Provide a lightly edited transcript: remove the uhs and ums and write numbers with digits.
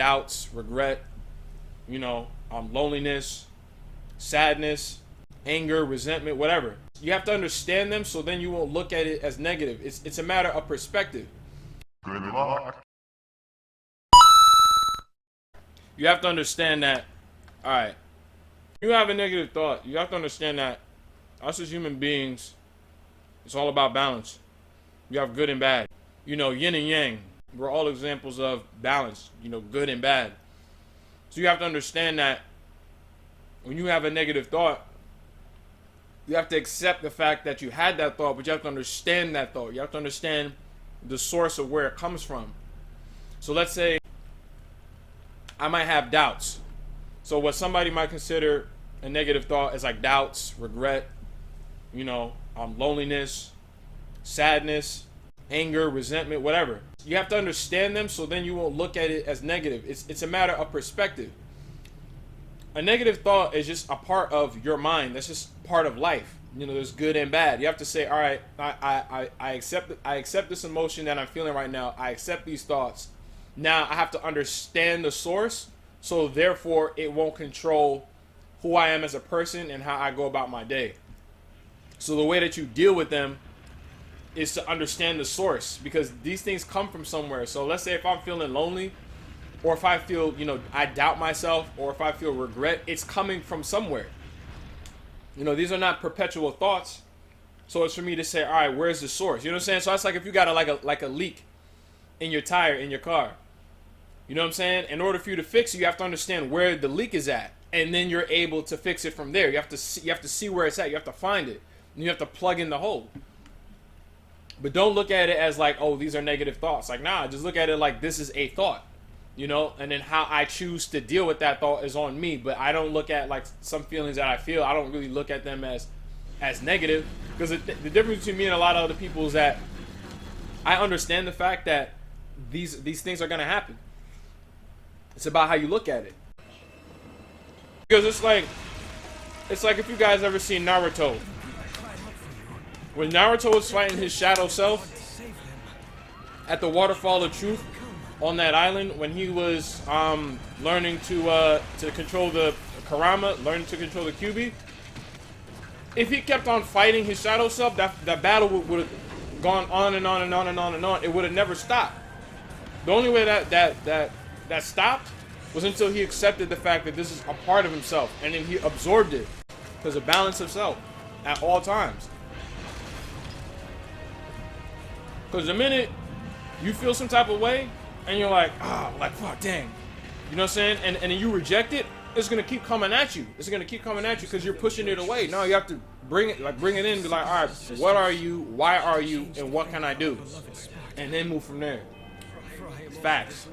doubts, regret, loneliness, sadness, anger, resentment, whatever. You have to understand them so then you won't look at it as negative. It's a matter of perspective. Good luck. You have to understand that, all right, you have a negative thought. You have to understand that us as human beings, it's all about balance. You have good and bad. Yin and yang. We're all examples of balance, good and bad. So you have to understand that when you have a negative thought, you have to accept the fact that you had that thought, but you have to understand that thought. You have to understand the source of where it comes from. So let's say I might have doubts. So what somebody might consider a negative thought is like doubts, regret, loneliness, sadness, anger, resentment, whatever. You have to understand them so then you won't look at it as negative. It's a matter of perspective. A negative thought is just a part of your mind. That's just part of life. There's good and bad. You have to say, all right, I accept this emotion that I'm feeling right now. I accept these thoughts. Now I have to understand the source, so therefore it won't control who I am as a person and how I go about my day. So the way that you deal with them is to understand the source, because these things come from somewhere. So let's say if I'm feeling lonely, or if I feel, I doubt myself, or if I feel regret, it's coming from somewhere. These are not perpetual thoughts. So it's for me to say, all right, where's the source? You know what I'm saying? So it's like if you got a leak in your tire in your car. You know what I'm saying? In order for you to fix it, you have to understand where the leak is at, and then you're able to fix it from there. You have to see where it's at. You have to find it, and you have to plug in the hole. But don't look at it as like, oh, these are negative thoughts. Like, nah, just look at it like this is a thought, and then how I choose to deal with that thought is on me. But I don't look at like some feelings that I feel. I don't really look at them as negative, because the difference between me and a lot of other people is that I understand the fact that these things are gonna happen. It's about how you look at it. Because it's like if you guys ever seen Naruto. When Naruto was fighting his shadow self at the waterfall of truth on that island, when he was learning to control the Karama, learning to control the Kyuubi, if he kept on fighting his shadow self, that battle would have gone on and on and on and on and on. It would have never stopped. The only way that stopped was until he accepted the fact that this is a part of himself, and then he absorbed it, because of balance of self at all times. Because the minute you feel some type of way and you're like, fuck, dang, you know what I'm saying? And then you reject it, it's going to keep coming at you. It's going to keep coming at you because you're pushing it away. No, you have to bring it in and be like, all right, what are you? Why are you? And what can I do? And then move from there. Facts.